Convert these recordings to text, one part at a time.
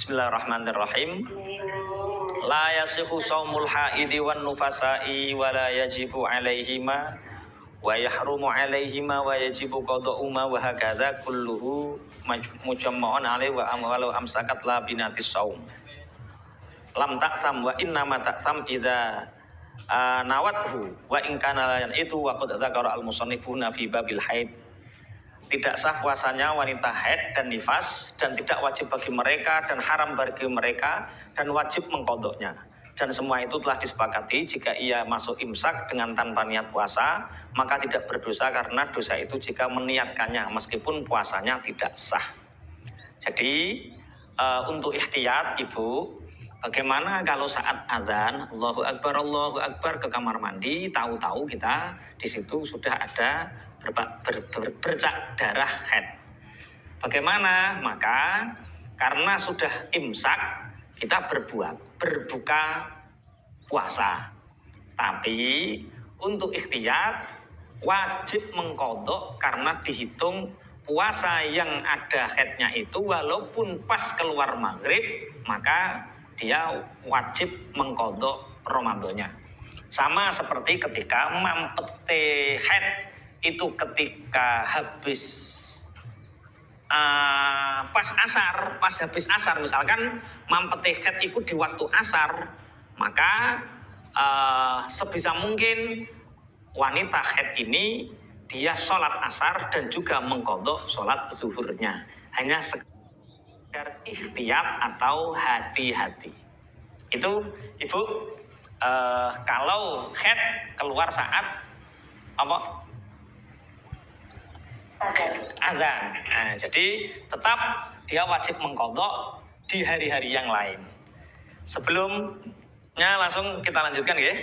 Bismillahirrahmanirrahim. La yasihu shaumul haidi wan nufasa'i wa la yajibu alaihima wa yahrumu alaihima wa yajibu qada'uma wa hakadha kulluhu mujamma'un alaihi wa amwalu amsakat la binatis shaum. Lam ta'tham wa innama ta'tham idza nawathu wa in kana itu wa qad dzakara al-musannifuna fi babil haid. Tidak sah puasanya wanita haid dan nifas, dan tidak wajib bagi mereka dan haram bagi mereka, dan wajib mengqadhanya. Dan semua itu telah disepakati jika ia masuk imsak dengan tanpa niat puasa, maka tidak berdosa karena dosa itu jika meniatkannya meskipun puasanya tidak sah. Jadi untuk ikhtiyat Ibu, bagaimana kalau saat azan Allahu Akbar ke kamar mandi, tahu-tahu kita di situ sudah ada bercak darah haid. Bagaimana? Maka karena sudah imsak kita berbuka puasa. Tapi untuk ikhtiyat wajib mengqadha karena dihitung puasa yang ada haidnya itu walaupun pas keluar maghrib, maka dia wajib mengqadha Ramadannya. Sama seperti ketika mampete haid itu ketika habis pas habis asar, misalkan mampete haid itu di waktu asar, maka sebisa mungkin wanita haid ini dia sholat asar dan juga mengqadha sholat zuhurnya, hanya sekedar ikhtiyat atau hati-hati. Itu Ibu kalau haid keluar saat apa? Azan. Nah, jadi tetap dia wajib mengqadha di hari-hari yang lain. Sebelumnya langsung kita lanjutkan ya.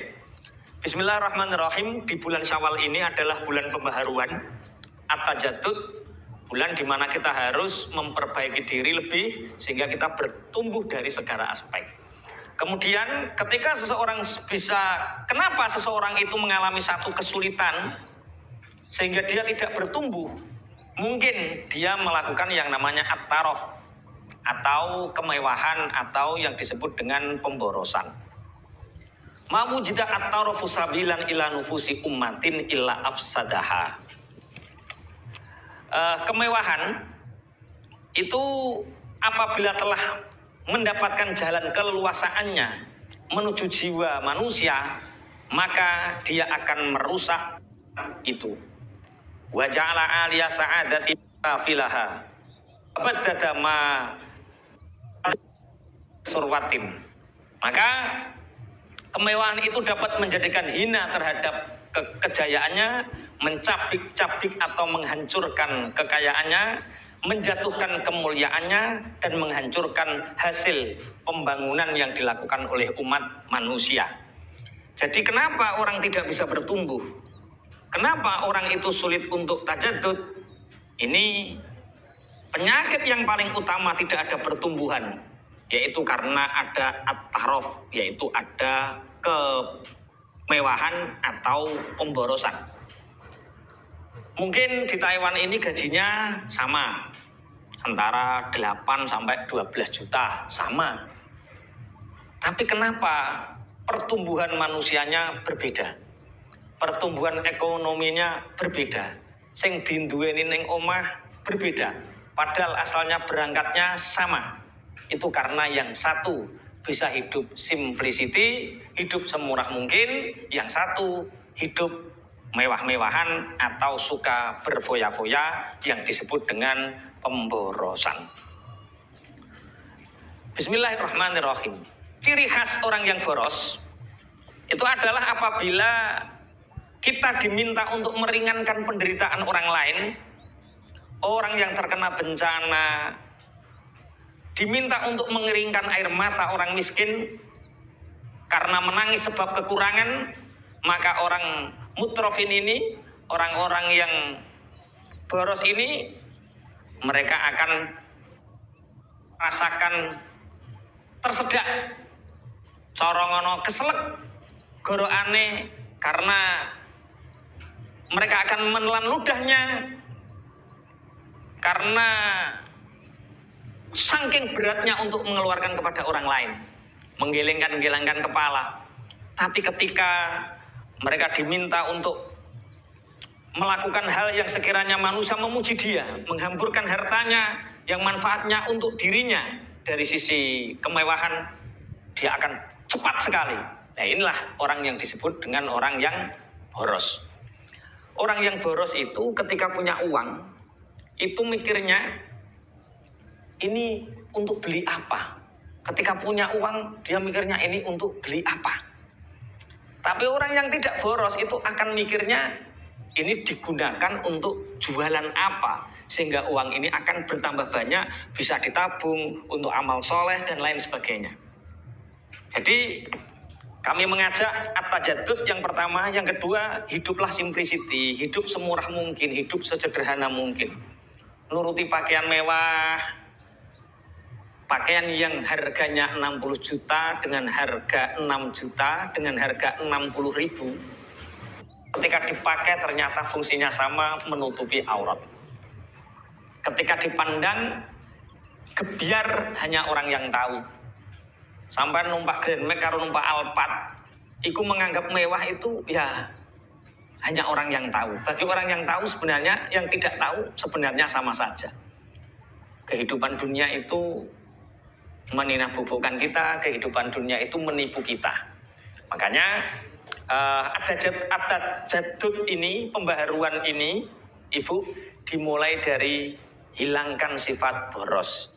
Bismillahirrahmanirrahim. Di bulan Syawal ini adalah bulan pembaharuan at-tajaddud, bulan di mana kita harus memperbaiki diri lebih sehingga kita bertumbuh dari segala aspek. Kemudian ketika kenapa seseorang itu mengalami satu kesulitan sehingga dia tidak bertumbuh, mungkin dia melakukan yang namanya at-taraf atau kemewahan atau yang disebut dengan pemborosan. Ma wujida at-tarafu sabilan ila nufusi ummatin illa afsadaha. Kemewahan itu apabila telah mendapatkan jalan keleluasaannya menuju jiwa manusia, maka dia akan merusak itu. Wa ja'ala aliya sa'adati filaha abadada ma surwatin. Maka kemewahan itu dapat menjadikan hina terhadap kejayaannya, mencabik-cabik atau menghancurkan kekayaannya, menjatuhkan kemuliaannya, dan menghancurkan hasil pembangunan yang dilakukan oleh umat manusia. Jadi kenapa orang tidak bisa bertumbuh? Kenapa orang itu sulit untuk tajaddud? Ini penyakit yang paling utama tidak ada pertumbuhan, yaitu karena ada at-taraf, yaitu ada kemewahan atau pemborosan. Mungkin di Taiwan ini gajinya sama, antara 8 sampai 12 juta, sama. Tapi kenapa pertumbuhan manusianya berbeda? Pertumbuhan ekonominya berbeda. Sing dinduweni ning omah berbeda. Padahal asalnya berangkatnya sama. Itu karena yang satu bisa hidup simplicity, hidup semurah mungkin, yang satu hidup mewah-mewahan atau suka berfoya-foya yang disebut dengan pemborosan. Bismillahirrahmanirrahim. Ciri khas orang yang boros itu adalah apabila kita diminta untuk meringankan penderitaan orang lain, orang yang terkena bencana, diminta untuk mengeringkan air mata orang miskin karena menangis sebab kekurangan, maka orang mutrofin ini, orang-orang yang boros ini, mereka akan rasakan tersedak, corongono keselek, goroane, karena mereka akan menelan ludahnya, karena saking beratnya untuk mengeluarkan kepada orang lain, menggelengkan-gelengkan kepala. Tapi ketika mereka diminta untuk melakukan hal yang sekiranya manusia memuji dia, menghamburkan hartanya yang manfaatnya untuk dirinya dari sisi kemewahan, dia akan cepat sekali. Nah, inilah orang yang disebut dengan orang yang boros. Orang yang boros itu ketika punya uang, itu mikirnya ini untuk beli apa. Ketika punya uang, dia mikirnya ini untuk beli apa. Tapi orang yang tidak boros itu akan mikirnya ini digunakan untuk jualan apa. Sehingga uang ini akan bertambah banyak, bisa ditabung untuk amal soleh dan lain sebagainya. Jadi kami mengajak at-tajaddud yang pertama, yang kedua hiduplah simplicity, hidup semurah mungkin, hidup sesederhana mungkin. Nuruti pakaian mewah, pakaian yang harganya 60 juta dengan harga 6 juta dengan harga 60 ribu. Ketika dipakai ternyata fungsinya sama, menutupi aurat. Ketika dipandang, gebiar hanya orang yang tahu. Sampai numpak Grand Max karo numpak Alphard, iku menganggap mewah itu ya hanya orang yang tahu. Bagi orang yang tahu sebenarnya, yang tidak tahu sebenarnya sama saja. Kehidupan dunia itu meninabubukkan kita, kehidupan dunia itu menipu kita. Makanya at-tajaddud ini, pembaharuan ini, Ibu, dimulai dari hilangkan sifat boros.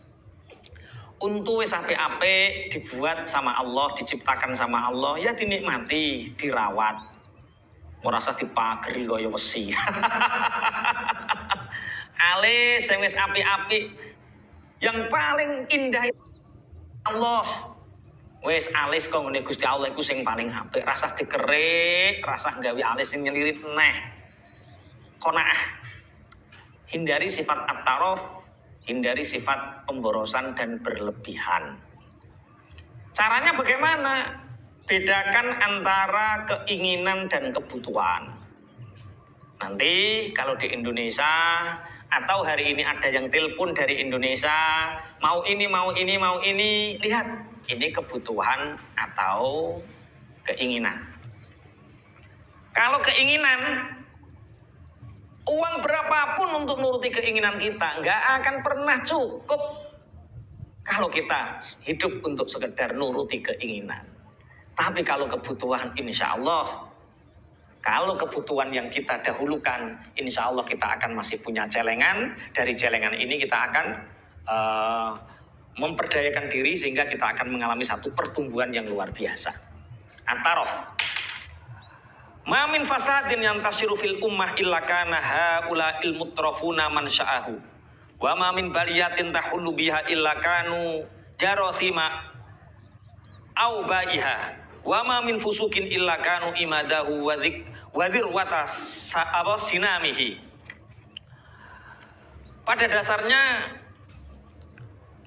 Untuk wis apik-apik dibuat sama Allah, diciptakan sama Allah, ya dinikmati, dirawat. Ora usah dipageri kaya wesi. Alis sing wis apik-apik, yang paling indah Allah. Wis alis kok ngene Gusti Allah iku sing paling apik, rasah dikerik, rasah gawe alis sing nyelirit neh. Qanaah. Hindari sifat at-taraf, hindari sifat pemborosan dan berlebihan. Caranya bagaimana? Bedakan antara keinginan dan kebutuhan. Nanti kalau di Indonesia, atau hari ini ada yang telepon dari Indonesia, mau ini, mau ini, mau ini, lihat, ini kebutuhan atau keinginan. Kalau keinginan, uang berapapun untuk nuruti keinginan kita nggak akan pernah cukup kalau kita hidup untuk sekedar nuruti keinginan. Tapi kalau kebutuhan, insya Allah, kalau kebutuhan yang kita dahulukan, insya Allah kita akan masih punya celengan. Dari celengan ini kita akan memperdayakan diri sehingga kita akan mengalami satu pertumbuhan yang luar biasa. At-taraf. Ma min fasadin yantasiru fil ummah illa kana haula'il mutrafuna man sya'ahu. Wa ma min baliyatin tahullu biha illa kanu jarathima au baiha. Wa ma min fusukin illa kanu imadahu wa dhirwata sinamihi. Pada dasarnya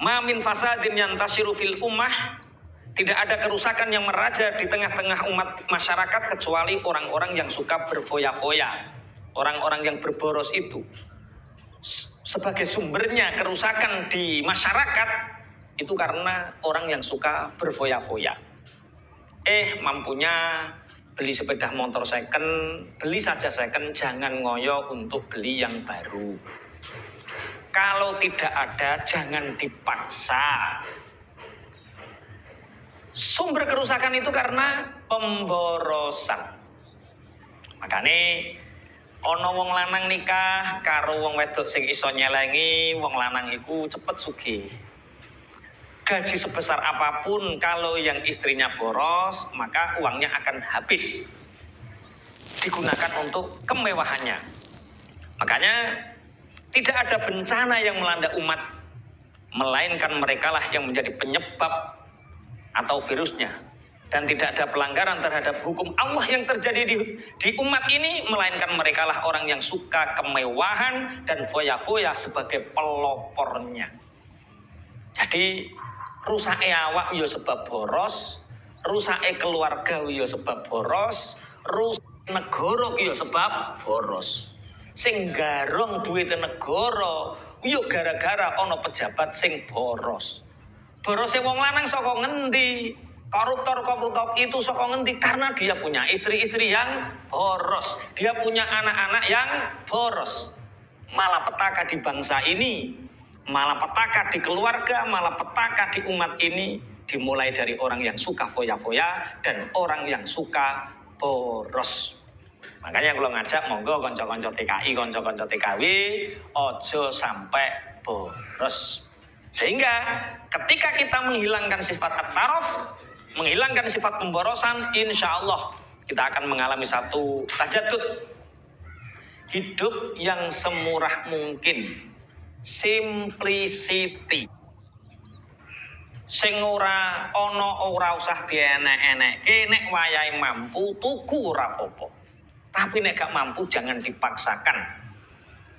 ma min fasadin yantasiru fil ummah, tidak ada kerusakan yang meraja di tengah-tengah umat masyarakat kecuali orang-orang yang suka berfoya-foya. Orang-orang yang berboros itu. Sebagai sumbernya kerusakan di masyarakat itu karena orang yang suka berfoya-foya. Mampunya beli sepeda motor second, beli saja second, jangan ngoyo untuk beli yang baru. Kalau tidak ada, jangan dipaksa. Sumber kerusakan itu karena pemborosan. Makanya ana wong lanang nikah karo wong wedok sing iso nyelengi, wong lanang iku cepet sugih. Gaji sebesar apapun kalau yang istrinya boros, maka uangnya akan habis. Digunakan untuk kemewahannya. Makanya tidak ada bencana yang melanda umat, melainkan merekalah yang menjadi penyebab atau virusnya. Dan tidak ada pelanggaran terhadap hukum Allah yang terjadi di umat ini, melainkan merekalah orang yang suka kemewahan dan foya-foya sebagai pelopornya. Jadi rusake awak ya sebab boros, rusake keluarga ya sebab boros, rusak negara ya sebab boros. Sing garong duwite negara Yo gara-gara ono pejabat sing boros. Borose wong lanang saka ngendi? Koruptor itu saka ngendi? Karena dia punya istri-istri yang boros. Dia punya anak-anak yang boros. Malapetaka di bangsa ini, malapetaka di keluarga, malapetaka di umat ini dimulai dari orang yang suka foya-foya dan orang yang suka boros. Makanya kalau ngajak monggo konco-konco TKI, konco-konco TKW, ojo sampai boros. Sehingga ketika kita menghilangkan sifat at-taraf, menghilangkan sifat pemborosan, insya Allah kita akan mengalami satu tajadud. Hidup yang semurah mungkin, simplicity. Sing ora ana ora usah dienek-enekke, nek wayahe mampu tuku ora apa-apa. Tapi nek gak mampu jangan dipaksakan.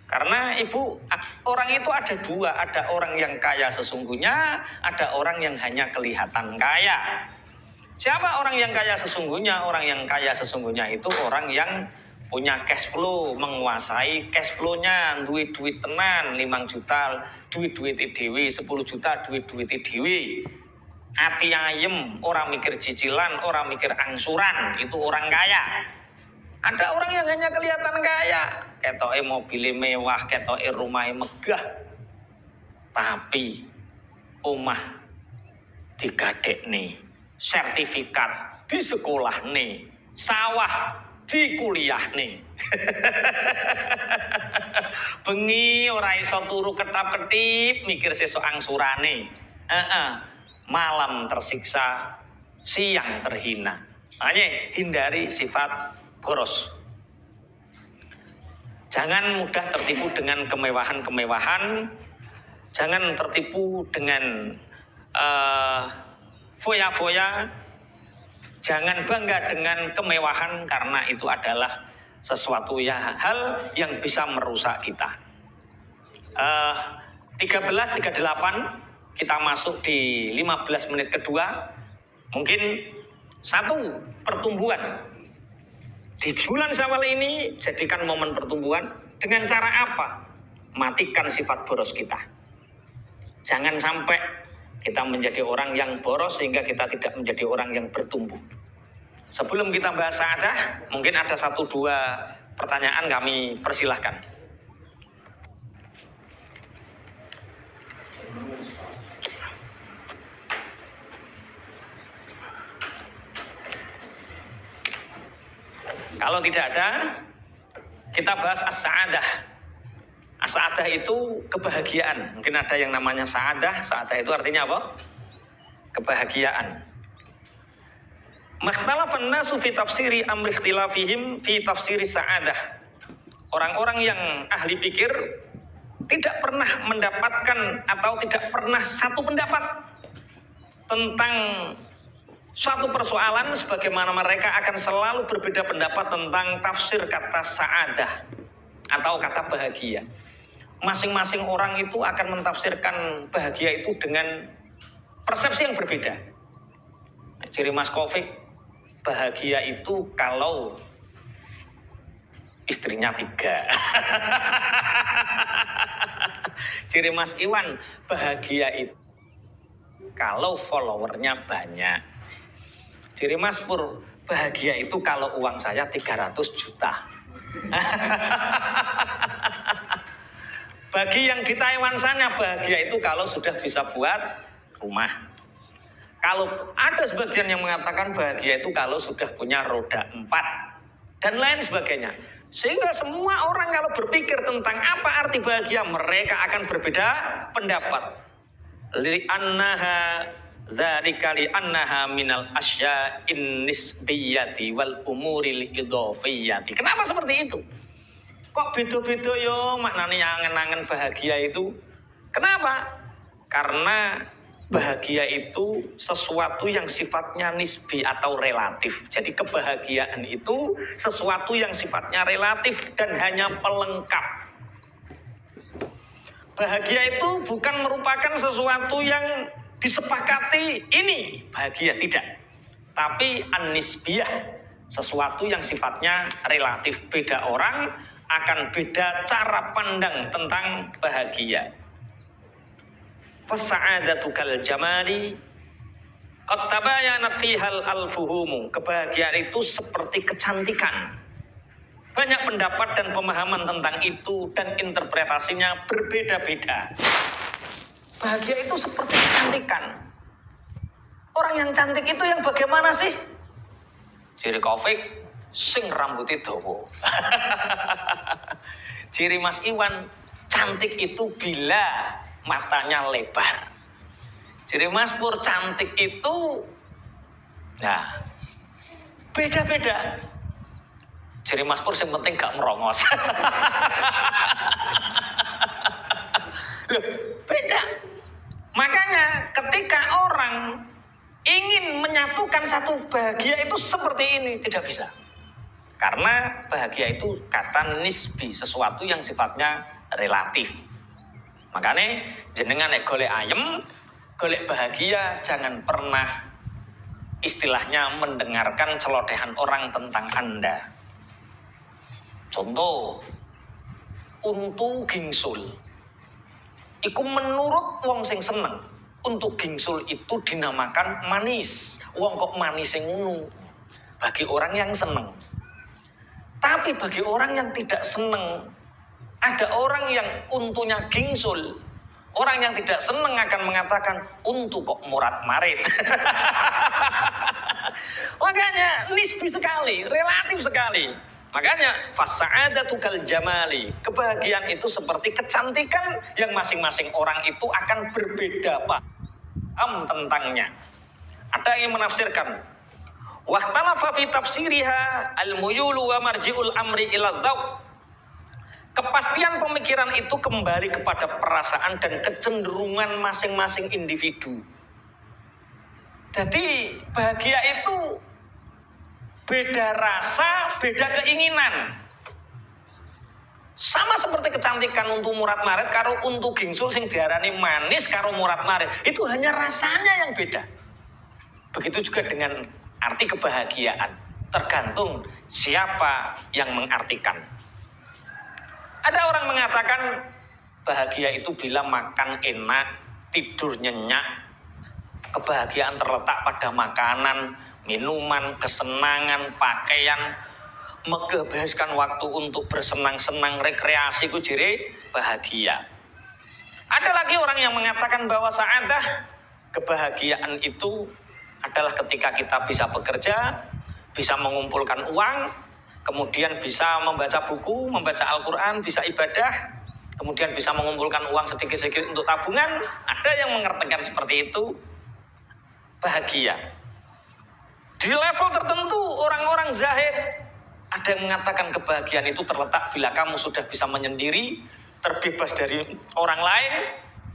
Karena ibu, orang itu ada dua, ada orang yang kaya sesungguhnya, ada orang yang hanya kelihatan kaya. Siapa orang yang kaya sesungguhnya? Orang yang kaya sesungguhnya itu orang yang punya cash flow, menguasai cash flow-nya, duit tenan 5 juta, duit dhewe 10 juta, duit dhewe. Ati ayem, orang mikir cicilan, orang mikir angsuran, itu orang kaya. Ada orang yang hanya kelihatan kaya, ketoke mobil mewah, ketoke rumah megah, tapi omah digadekne, sertifikat di sekolah nih, sawah di kuliah nih. Bengi ora iso turu ketap-ketip mikir sesuk angsurane. Malam tersiksa, siang terhina. Makanya hindari sifat boros. Jangan mudah tertipu dengan kemewahan-kemewahan. Jangan tertipu dengan foya-foya. Jangan bangga dengan kemewahan karena itu adalah sesuatu hal yang bisa merusak kita. 13.38 kita masuk di 15 menit kedua. Mungkin satu, pertumbuhan. Di bulan Syawal ini jadikan momen pertumbuhan dengan cara apa? Matikan sifat boros kita. Jangan sampai kita menjadi orang yang boros sehingga kita tidak menjadi orang yang bertumbuh. Sebelum kita bahas sa'adah, mungkin ada 1-2 pertanyaan kami persilahkan. Kalau tidak ada, kita bahas as-sa'adah. As-sa'adah itu kebahagiaan. Mungkin ada yang namanya sa'adah. Sa'adah itu artinya apa? Kebahagiaan. Makhtalafan nasu fi tafsiri amri ikhtilafihim fi tafsiri sa'adah. Orang-orang yang ahli pikir tidak pernah mendapatkan atau tidak pernah satu pendapat tentang suatu persoalan sebagaimana mereka akan selalu berbeda pendapat tentang tafsir kata sa'adah atau kata bahagia. Masing-masing orang itu akan mentafsirkan bahagia itu dengan persepsi yang berbeda. Ciri Mas Kofik, bahagia itu kalau istrinya 3. Ciri Mas Iwan, bahagia itu kalau followernya banyak. Ciri Mas Pur, bahagia itu kalau uang saya 300 juta. Bagi yang di Taiwan sana, bahagia itu kalau sudah bisa buat rumah. Kalau ada sebagian yang mengatakan bahagia itu kalau sudah punya roda 4 dan lain sebagainya. Sehingga semua orang kalau berpikir tentang apa arti bahagia, mereka akan berbeda pendapat. Li'annaha dzalika li'annaha minal asya'in nisbiyati wal umuril idhofiyati. Kenapa seperti itu? Kok beda-beda yo maknane angen-angen bahagia itu? Kenapa? Karena bahagia itu sesuatu yang sifatnya nisbi atau relatif. Jadi kebahagiaan itu sesuatu yang sifatnya relatif dan hanya pelengkap. Bahagia itu bukan merupakan sesuatu yang disepakati ini bahagia, tidak. Tapi an-nisbiyah, sesuatu yang sifatnya relatif. Beda orang akan beda cara pandang tentang bahagia. Fasa'adatu kal jamali qad tabayanat fihal alfuhumu. Kebahagiaan itu seperti kecantikan. Banyak pendapat dan pemahaman tentang itu dan interpretasinya berbeda-beda. Bahagia itu seperti kecantikan. Orang yang cantik itu yang bagaimana sih? Ciri Taufik sing rambutnya dawa. Ciri Mas Iwan cantik itu bila matanya lebar. Ciri Mas Pur cantik itu nah beda-beda. Ciri Mas Pur yang penting gak merongos. Loh, beda. Makanya ketika orang ingin menyatukan satu bahagia itu seperti ini tidak bisa. Karena bahagia itu kata nisbi, sesuatu yang sifatnya relatif. Makanya jenengan nek golek ayem, golek bahagia jangan pernah istilahnya mendengarkan celotehan orang tentang Anda. Contoh, untu gingsul. Iku menurut wong sing seneng. Untuk gingsul itu dinamakan manis. Wong kok manis yang ngono. Bagi orang yang seneng. Tapi bagi orang yang tidak seneng, ada orang yang untunya gingsul. Orang yang tidak seneng akan mengatakan, untu kok murat marit. Makanya nisbi sekali, relatif sekali. Makanya fasa'adatu kal jamali. Kebahagiaan itu seperti kecantikan yang masing-masing orang itu akan berbeda, Pak. Tentangnya. Ada yang menafsirkan wahtalafa fi tafsiriha al-muyulu wa marji'ul amri ila dzauq. Kepastian pemikiran itu kembali kepada perasaan dan kecenderungan masing-masing individu. Jadi bahagia itu beda rasa, beda keinginan. Sama seperti kecantikan untuk murat marit karo untuk gingsul sing diarani manis karo murat marit. Itu hanya rasanya yang beda. Begitu juga dengan arti kebahagiaan. Tergantung siapa yang mengartikan. Ada orang mengatakan bahagia itu bila makan enak, tidur nyenyak. Kebahagiaan terletak pada makanan, minuman, kesenangan, pakaian. Menghabiskan waktu untuk bersenang-senang, rekreasi ku jere bahagia. Ada lagi orang yang mengatakan bahwa sa'adah, kebahagiaan itu adalah ketika kita bisa bekerja, bisa mengumpulkan uang, kemudian bisa membaca buku, membaca Al-Quran, bisa ibadah, kemudian bisa mengumpulkan uang sedikit-sedikit untuk tabungan. Ada yang mengertikan seperti itu bahagia. Di level tertentu orang-orang zahid, ada yang mengatakan kebahagiaan itu terletak bila kamu sudah bisa menyendiri, terbebas dari orang lain,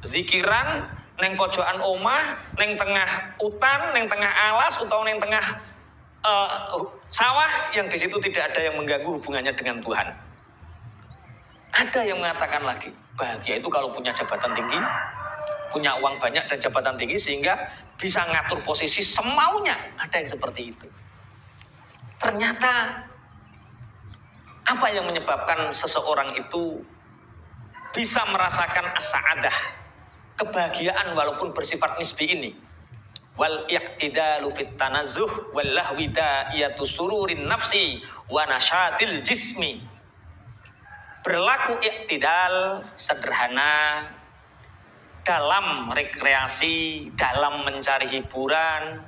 zikiran, neng pojokan omah, neng tengah hutan, neng tengah alas, atau neng tengah sawah, yang di situ tidak ada yang mengganggu hubungannya dengan Tuhan. Ada yang mengatakan lagi, bahagia itu kalau punya jabatan tinggi, punya uang banyak dan jabatan tinggi sehingga bisa ngatur posisi semaunya. Ada yang seperti itu. Ternyata apa yang menyebabkan seseorang itu bisa merasakan as-sa'adah, kebahagiaan walaupun bersifat nisbi ini? Wal i'tidalu fit tanazzuh wal lahwi da'iyatu sururin nafsi wa nasyatil jismi. Berlaku i'tidal, sederhana dalam rekreasi, dalam mencari hiburan,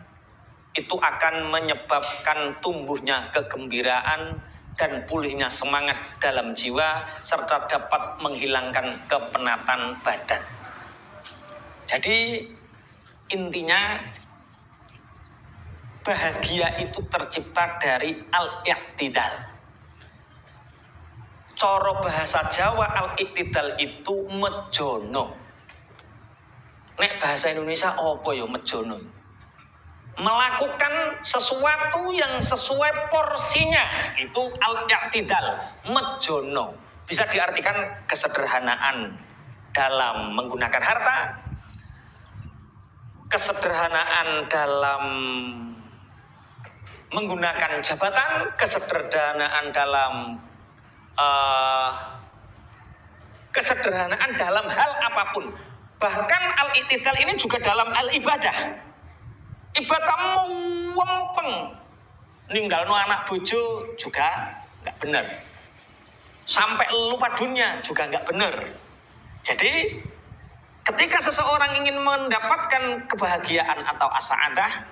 itu akan menyebabkan tumbuhnya kegembiraan dan pulihnya semangat dalam jiwa serta dapat menghilangkan kepenatan badan. Jadi intinya bahagia itu tercipta dari al-i'tidal. Cara bahasa Jawa al-i'tidal itu mejono. Nek bahasa Indonesia apa ya mejono? Melakukan sesuatu yang sesuai porsinya, itu al-i'tidal, mejono. Bisa diartikan kesederhanaan dalam menggunakan harta, kesederhanaan dalam menggunakan jabatan, kesederhanaan dalam kesederhanaan dalam hal apapun. Bahkan al-i'tidal ini juga dalam al-ibadah. Ibadah mumpeng, ninggalno anak bojo juga nggak benar. Sampai lupa dunia juga nggak benar. Jadi ketika seseorang ingin mendapatkan kebahagiaan atau as-sa'adah,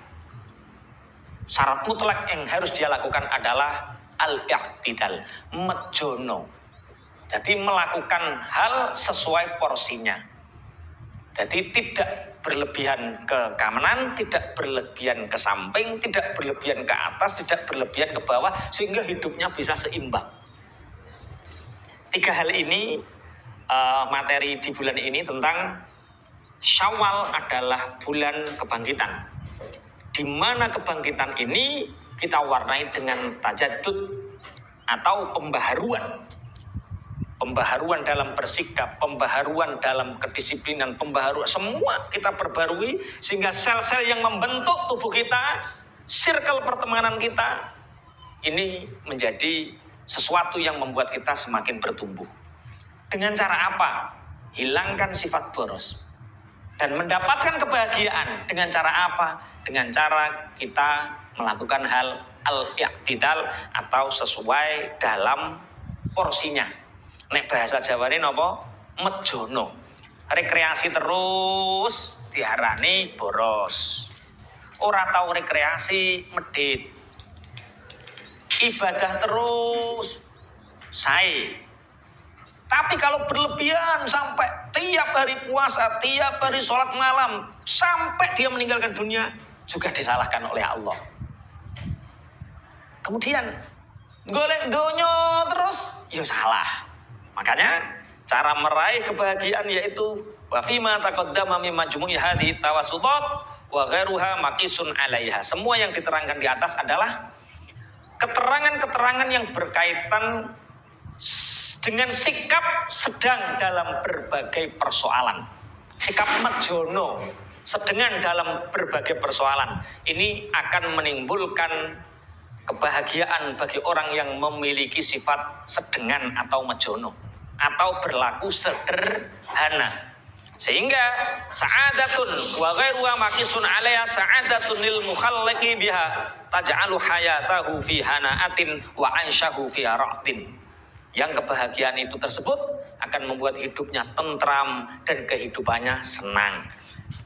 syarat mutlak yang harus dia lakukan adalah al-i'tidal, mejono. Jadi melakukan hal sesuai porsinya. Jadi tidak berlebihan ke kanan, tidak berlebihan ke samping, tidak berlebihan ke atas, tidak berlebihan ke bawah, sehingga hidupnya bisa seimbang. 3 hal ini materi di bulan ini tentang Syawal adalah bulan kebangkitan, di mana kebangkitan ini kita warnai dengan tajaddud atau pembaharuan dalam bersikap, pembaharuan dalam kedisiplinan, pembaharuan semua kita perbarui sehingga sel-sel yang membentuk tubuh kita, circle pertemanan kita ini menjadi sesuatu yang membuat kita semakin bertumbuh. Dengan cara apa? Hilangkan sifat boros dan mendapatkan kebahagiaan. Dengan cara apa? Dengan cara kita melakukan hal al-i'tidal atau sesuai dalam porsinya. Nek bahasa Jawane napa? Mejono. Rekreasi terus diarani boros. Ora tau rekreasi medit. Ibadah terus sae. Tapi kalau berlebihan sampai tiap hari puasa, tiap hari sholat malam, sampai dia meninggalkan dunia, juga disalahkan oleh Allah. Kemudian golek donya terus, ya salah. Makanya cara meraih kebahagiaan yaitu wa fima taqaddama min majmu'i hadhihi tawassutat wa ghairuha maqisun 'alaiha. Semua yang diterangkan di atas adalah keterangan-keterangan yang berkaitan dengan sikap sedang dalam berbagai persoalan. Sikap majono sedengan dalam berbagai persoalan. Ini akan menimbulkan kebahagiaan bagi orang yang memiliki sifat sedengan atau majono atau berlaku sederhana. Sehingga sa'adatun wa ghairuha maqisun 'alaiha sa'adatun lil mukhalliqi biha taj'alu hayatahu fi hana'atin wa 'aishahu fi ra'tin. Yang kebahagiaan itu tersebut akan membuat hidupnya tentram dan kehidupannya senang.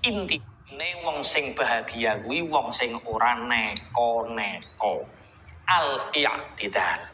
Intine wong sing bahagia kuwi wong sing ora neko-neko. Al-i'tidal.